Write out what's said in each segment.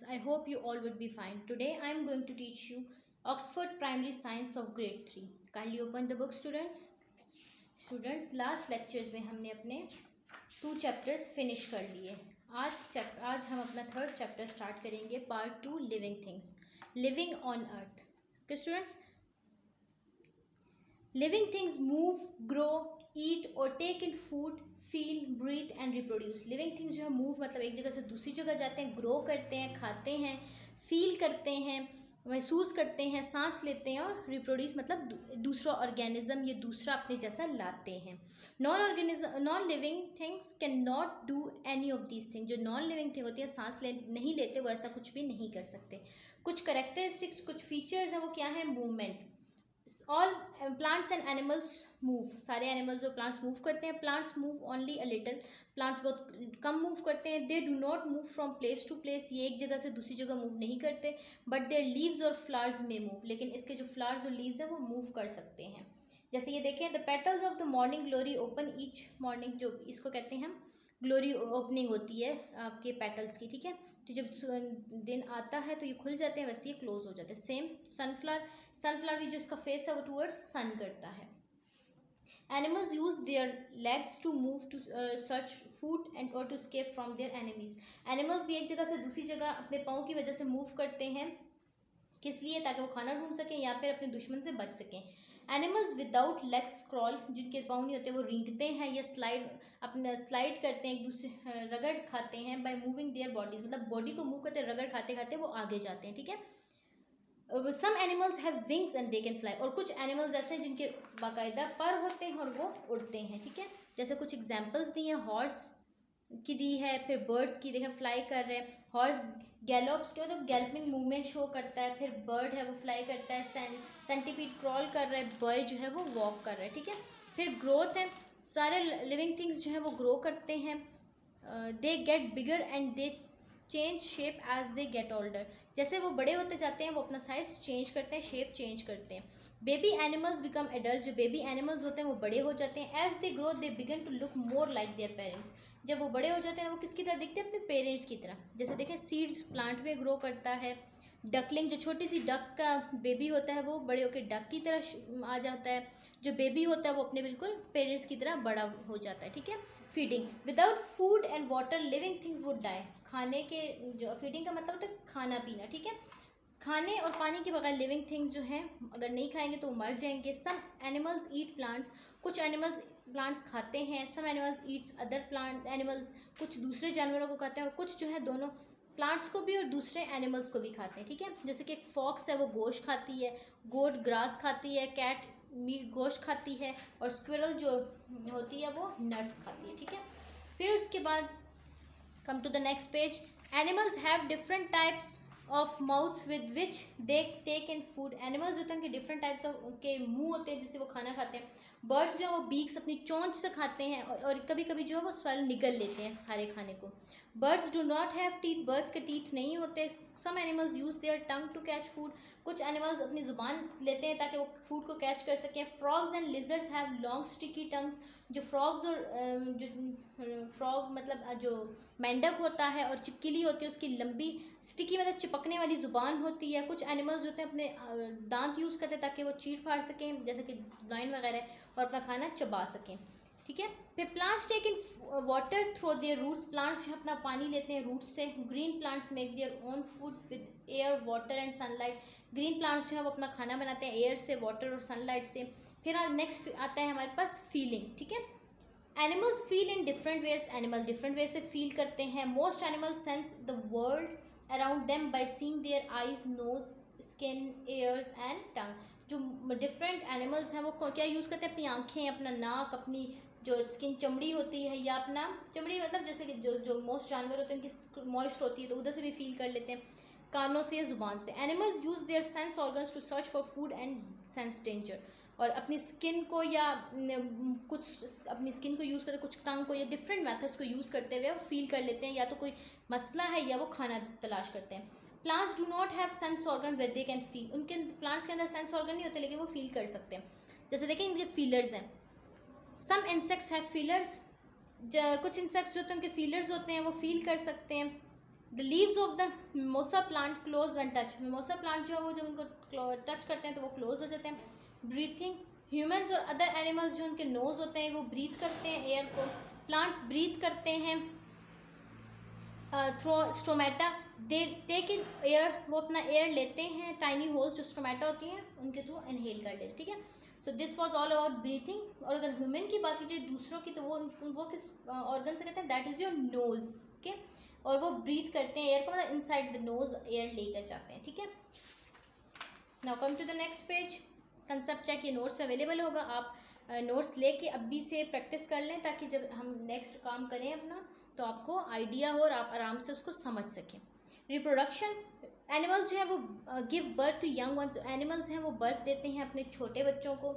I hope you all would be fine. Today I am going to teach you Oxford Primary Science of Grade 3. Kindly open the book, students. Students, last lectures में हमने अपने 2 chapters finish कर लिए. आज हम अपना 3rd chapter start करेंगे. Part 2, Living Things. Living on Earth. Okay, students. Living things move, grow, eat or take in food, feel, breathe and reproduce. Living things जो है मूव मतलब एक जगह से दूसरी जगह जाते हैं, ग्रो करते हैं, खाते हैं, फील करते हैं, महसूस करते हैं, सांस लेते हैं, और रिप्रोड्यूस मतलब दूसरा ऑर्गेनिज्म या दूसरा अपने जैसा लाते हैं. Non living things can not do any of these thing. जो नॉन लिविंग थिंग होती है सांस नहीं लेते, वो ऐसा कुछ भी नहीं कर सकते. कुछ करेक्टरिस्टिक्स, कुछ फीचर्स हैं, वो क्या है? Movement. All plants and animals move. सारे एनिमल्स और प्लांट्स मूव करते हैं. Plants move only a little. Plants बहुत कम मूव करते हैं. They do not move from place to place. ये एक जगह से दूसरी जगह मूव नहीं करते. बट देयर लीव्स और फ्लावर्स में मूव. लेकिन इसके जो फ्लावर्स और लीव्स हैं वो मूव कर सकते हैं. जैसे ये देखें, the petals of the morning glory open each morning. जो इसको कहते हैं हम ग्लोरी ओपनिंग होती है आपके पेटल्स की. ठीक है, तो जब दिन आता है तो ये खुल जाते हैं, वैसे ये क्लोज हो जाते हैं. सेम सनफ्लावर भी जो इसका फेस है वो टूवर्ड्स सन करता है. Animals use their legs to move to search food and or to escape from their enemies. Animals भी एक जगह से दूसरी जगह अपने पाँव की वजह से मूव करते हैं. किस लिए? ताकि वो खाना ढूंढ सकें या फिर अपने दुश्मन से बच सकें. Animals without legs crawl. जिनके पाँव नहीं होते वो रेंगते हैं या स्लाइड करते हैं, एक दूसरे रगड़ खाते हैं. बाय मूविंग देयर बॉडीज, मतलब बॉडी को मूव करते रगड़ खाते खाते वो आगे जाते हैं. ठीक है. Some animals have wings and they can fly. और कुछ एनिमल्स ऐसे हैं जिनके बाकायदा पर होते हैं और वो उड़ते हैं. ठीक है, जैसे कुछ एग्जांपल्स दी हैं. हॉर्स की दी है, फिर बर्ड्स की देखें फ्लाई कर रहे हैं. हॉर्स गैलोप्स के मतलब गैल्पिंग मूवमेंट शो करता है. फिर बर्ड है वो फ्लाई करता है. सेंटीपीड क्रॉल कर रहा है. बॉय जो है वो वॉक कर रहा है. ठीक है. फिर ग्रोथ है. सारे लिविंग थिंग्स जो है वो ग्रो करते हैं. They get bigger and they change shape as they get older. जैसे वो बड़े होते जाते हैं वो अपना साइज चेंज करते हैं, शेप चेंज करते हैं. Baby animals become adult. जो बेबी एनिमल्स होते हैं वो बड़े हो जाते हैं. As they grow they begin to look more like their parents. जब वो बड़े हो जाते हैं वो किसकी तरह दिखते हैं? अपने पेरेंट्स की तरह. जैसे देखें, सीड्स प्लांट में ग्रो करता है. डकलिंग, जो छोटी सी डक का बेबी होता है वो बड़े होकर डक की तरह आ जाता है. जो बेबी होता है वो अपने बिल्कुल पेरेंट्स की तरह बड़ा हो जाता है. ठीक है. Feeding. Without food and water living things would die. खाने के जो फीडिंग का मतलब होता है खाना पीना. ठीक है. खाने और पानी के बगैर लिविंग थिंग्स जो हैं अगर नहीं खाएंगे तो मर जाएंगे. Some animals eat plants. कुछ एनिमल्स प्लांट्स खाते हैं. Some animals eats other plant animals. कुछ दूसरे जानवरों को खाते हैं और कुछ जो है दोनों प्लांट्स को भी और दूसरे एनिमल्स को भी खाते हैं. ठीक है. जैसे कि एक फॉक्स है वो गोश्त खाती है. गोट ग्रास खाती है. कैट मीट गोश्त खाती है. और स्क्विरल जो होती है वो नट्स खाती है. ठीक है. फिर उसके बाद come to the next page. Animals have different types of mouths with which they take in food. Animals होते हैं उनके डिफरेंट टाइप्स ऑफ के मुंह होते हैं जिससे वो खाना खाते हैं. बर्ड्स जो है वो बीक्स अपनी चोंच से खाते हैं और कभी कभी जो है वो स्वेल निगल लेते हैं सारे खाने को. Birds do not have teeth. Birds के टीथ नहीं होते. Some animals use their tongue to catch food. कुछ एनिमल्स अपनी जुबान लेते हैं ताकि वो फूड को कैच कर सकें. Frogs and lizards have long sticky tongues. जो फ्रॉग्स और जो फ्रॉग मतलब जो मेंढक होता है और चिपकिली होती है उसकी लंबी स्टिकी मतलब चिपकने वाली जुबान होती है. कुछ एनिमल्स होते हैं अपने दांत यूज़ करते हैं ताकि वो चीर फाड़ सकें, जैसे कि लाइन वगैरह, और अपना खाना चबा सकें. ठीक है. फिर plants take in water through their roots. Plants जो अपना पानी लेते हैं रूट्स से. Green plants make their own food with air water and sunlight. Green plants जो है वो अपना खाना बनाते हैं एयर से, वाटर और सनलाइट से. फिर नेक्स्ट आता है हमारे पास फीलिंग. ठीक है. Animals feel in different ways. Animal different way से फील करते हैं. Most animals sense the world around them by seeing their eyes, nose, skin, ears and tongue. जो डिफरेंट एनिमल्स हैं वो क्या यूज़ करते हैं? अपनी आँखें, अपना नाक, अपनी जो स्किन चमड़ी होती है, या अपना चमड़ी मतलब जैसे कि जो मोस्ट जानवर होते हैं उनकी मॉइस्ट होती है तो उधर से भी फील कर लेते हैं. कानों से, जुबान से. Animals use their sense organs to search for food and sense danger. और अपनी स्किन को या कुछ अपनी स्किन को यूज़ करते, कुछ टंग को या डिफरेंट मेथड्स को यूज़ करते हुए वो फील कर लेते हैं या तो कोई मसला है या वो खाना तलाश करते हैं. Plants do not have sense organ where they can feel. उनके प्लांट्स के अंदर सेंस ऑर्गन नहीं होते लेकिन वो फील कर सकते हैं. जैसे देखें इनके फीलर्स हैं. Some insects have feelers. कुछ इंसेक्ट्स जो होते हैं उनके फीलर्स होते हैं, वो फील कर सकते हैं. The leaves of the mimosa plant close when touch, mimosa plant जो है वो जब उनको टच करते हैं तो वो क्लोज हो जाते हैं। ब्रीथिंग, ह्यूमंस और अदर एनिमल्स जो उनके नोज होते हैं वो ब्रीथ करते हैं एयर को, प्लांट्स ब्रीथ करते हैं through stomata, they take in air, वो अपना एयर लेते हैं टाइनी होल्स जो स्टोमेटा होती हैं उनके थ्रू इनहेल कर लेते हैं, ठीक है। So this was all about breathing. और अगर ह्यूमन की बात की जाए दूसरों की, तो वो किस ऑर्गन से कहते हैं, दैट इज योर नोज, ठीक है। और वो ब्रीथ करते हैं एयर को, मतलब इनसाइड द नोज एयर लेकर जाते हैं, ठीक है। Now come to the next page. Concept check, ये नोट्स अवेलेबल होगा, आप नोट्स लेके अभी से प्रैक्टिस कर लें ताकि जब हम नेक्स्ट काम करें अपना तो आपको आइडिया हो और आप आराम से उसको समझ सकें। रिप्रोडक्शन, एनिमल्स जो है वो give birth to young ones, animals हैं वो बर्थ देते हैं अपने छोटे बच्चों को।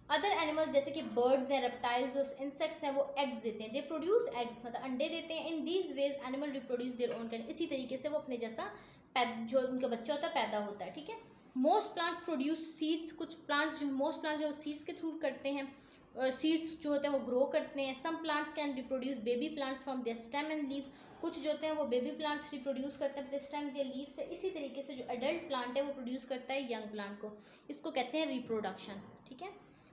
अदर एनिमल्स जैसे कि बर्ड्स हैं, रेप्टाइल्स और इंसेक्ट्स हैं, वो एग्स देते हैं, दे प्रोड्यूस एग्स, मतलब अंडे देते हैं। In these veg animal reproduce their own kind, इसी तरीके से वो अपने जैसा जो उनका बच्चा होता है पैदा होता है, ठीक है। मोस्ट प्लांट्स प्रोड्यूस सीड्स, कुछ प्लांट्स जो मोस्ट प्लांट्स जो सीड्स के थ्रू करते हैं, सीड्स जो होते हैं वो ग्रो करते हैं। Some plants can reproduce baby plants from their stem and leaves, कुछ जो होते हैं वो बेबी प्लांट्स रिप्रोड्यूस करते हैं अपने स्टेम्स या लीव्स से। इसी तरीके से जो एडल्ट प्लांट है वो प्रोड्यूस करता है यंग प्लांट को, इसको कहते हैं रिप्रोडक्शन, ठीक है।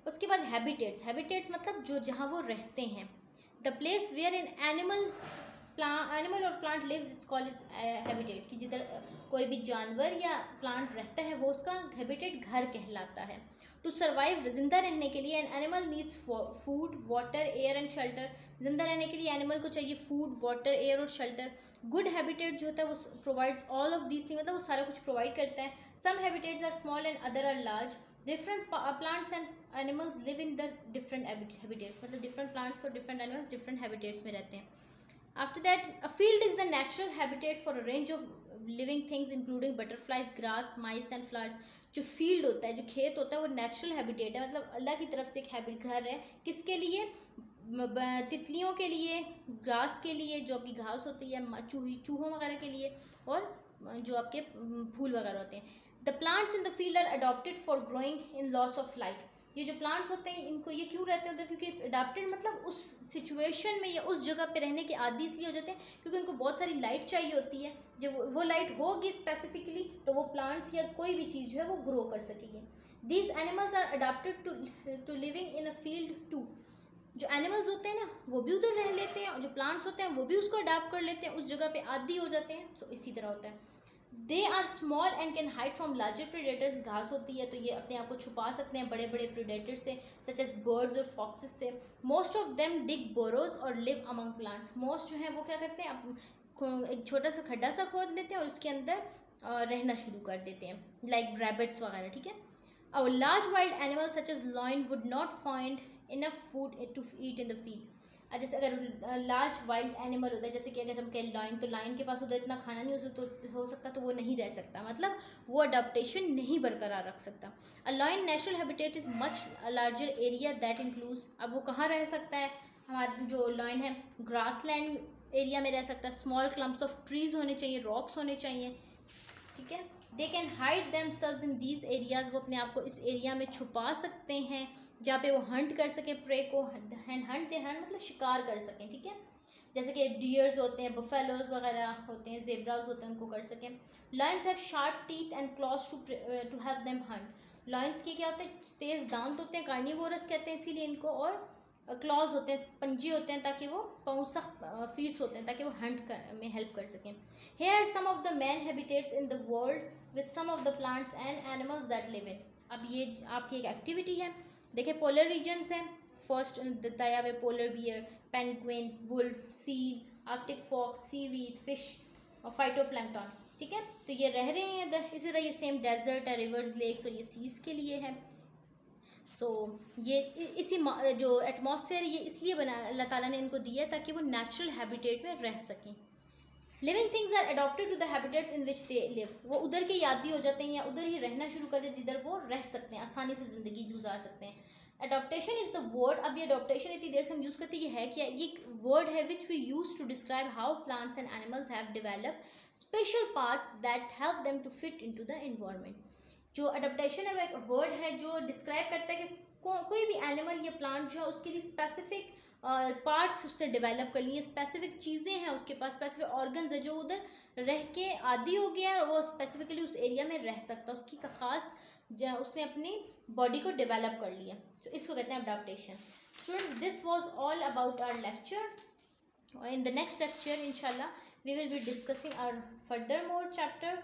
उसके बाद हैबिटेट्स, हैबिटेट्स मतलब जो जहाँ वो रहते हैं, the place where an animal और plant lives it's called it's habitat, कि जिधर कोई भी जानवर या प्लांट रहता है वो उसका हैबिटेट घर कहलाता है। टू सर्वाइव, जिंदा रहने के लिए an animal needs food water air and shelter, जिंदा रहने के लिए एनिमल को चाहिए फूड वाटर एयर और शेल्टर। गुड हैबिटेट जो होता है वो provides all of these thing, मतलब वो सारा कुछ प्रोवाइड करता है। Some habitats are small and other are large, different plants and animals live in the different habitats, मतलब डिफरेंट प्लांट्स और डिफरेंट एनिमल्स डिफरेंट हैबिटेट्स में रहते हैं। After that, a field is the natural habitat for a range of living things including butterflies, grass, mice and flowers. जो field होता है, जो खेत होता है, वो नेचुरल हैबिटेट है, मतलब अल्लाह की तरफ से एक हैबिट घर है। किसके लिए? तितलियों के लिए, ग्रास के लिए जो आपकी घास होती है, चूहों वगैरह के लिए, और जो आपके फूल वगैरह होते हैं। The plants in the field are adapted for growing in lots of light, ये जो प्लांट्स होते हैं इनको ये क्यों रहते हैं उधर, क्योंकि अडाप्टेड मतलब उस सिचुएशन में या उस जगह पे रहने के आदी इसलिए हो जाते हैं क्योंकि उनको बहुत सारी लाइट चाहिए होती है। जब वो लाइट होगी स्पेसिफिकली तो वो प्लांट्स या कोई भी चीज़ जो है वो ग्रो कर सकेगी। These animals are adapted to living in a field too, जो एनिमल्स होते हैं ना वो भी उधर रह लेते हैं और जो प्लांट्स होते हैं वो भी उसको अडाप्ट कर लेते हैं, उस जगह पे आदी हो जाते हैं। तो इसी तरह होता है। They are small and can hide from larger predators, घास होती है तो ये अपने आप को छुपा सकते हैं बड़े बड़े प्रेडेटर से, सच एज बर्ड्स और फॉक्सेस से। Most of them dig borrows और लिव अमंग प्लांट्स, मोस्ट जो है वो क्या करते हैं, एक छोटा सा खड्डा सा खोद लेते हैं और उसके अंदर रहना शुरू कर देते हैं, लाइक रैबिट्स वगैरह, ठीक है। A large wild animal such as lion would not find enough food to eat in the field, जैसे अगर लार्ज वाइल्ड एनिमल होता है, जैसे कि अगर हम कहें लाइन, तो लाइन के पास उधर इतना खाना नहीं हो सकता तो वो नहीं रह सकता, मतलब वो अडाप्टेशन नहीं बरकरार रख सकता। A line natural habitat is much larger area that includes, अब वो कहाँ रह सकता है, हमारा जो लाइन है ग्रास लैंड एरिया में रह सकता है, स्मॉल क्लम्प्स ऑफ ट्रीज होने चाहिए, रॉक्स होने चाहिए, ठीक है। They can hide themselves in these areas, वो अपने आप को इस एरिया में छुपा सकते हैं जहाँ पे वो हंट कर सके प्रे को, हंट मतलब शिकार कर सकें, ठीक है। जैसे कि डियर्स होते हैं, बफेलोज वगैरह होते हैं, जेब्राज होते हैं, उनको कर सकें। Lions have sharp teeth and claws to help them hunt, lions के क्या होते हैं, तेज दांत होते हैं, कार्निवोरस कहते हैं इसीलिए इनको, और क्लॉज होते हैं, पंजे होते हैं ताकि वो सख्त फीट्स होते हैं ताकि वो हंट में हेल्प कर सकें। Here are some of the main habitats in the world with some of the plants and animals that live in, अब ये आपकी एक एक्टिविटी है। देखिए पोलर रीजन्स हैं, फर्स्ट बताया हुआ polar bear, penguin, wolf, seal, arctic fox, seaweed, fish और फाइटोप्लैंक्टन, ठीक है। तो ये रह रहे हैं इधर, इसी तरह ये सेम डेजर्ट है, रिवर्स, लेक्स और ये सीज के लिए है। सो ये इसी जो एटमॉस्फेयर ये इसलिए बना अल्लाह ताला ने इनको दिया है ताकि वो नेचुरल हैबिटेट में रह सकें। Living things are adapted to the habitats in which they live, वो उधर के यादी हो जाते हैं या उधर ही रहना शुरू कर देते जिधर वो रह सकते हैं, आसानी से ज़िंदगी गुजार सकते हैं। अडॉप्टेशन इज द वर्ड, अब ये अडॉप्टेशन इतनी देर से हम यूज़ करते हैं, ये है क्या, ये वर्ड है which we use to describe how plants and animals have develop special parts that help them to fit in to the environment. जो अडॉप्टेशन है वो एक वर्ड है जो डिस्क्राइब करता है कि कोई भी एनिमल या प्लांट जो है उसके लिए स्पेसिफिक पार्ट्स उसने डेवलप कर लिए, स्पेसिफिक चीज़ें हैं उसके पास, स्पेसिफिक ऑर्गन्स है जो उधर रह के आदी हो गया है और वो स्पेसिफिकली उस एरिया में रह सकता है, उसकी खास उसने अपनी बॉडी को डेवलप कर लिया। तो इसको कहते हैं adaptation. Students, this was all about our lecture. In the next lecture, inshallah, we will be discussing our furthermore chapter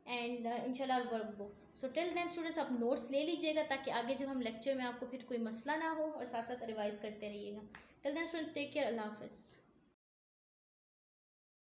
and inshallah our workbook. So till then students, आप notes ले लीजिएगा ताकि आगे जब हम lecture में आपको फिर कोई मसला ना हो, और साथ साथ रिवाइज करते रहिएगा. Till then students, take care. अल्लाह हाफिज़.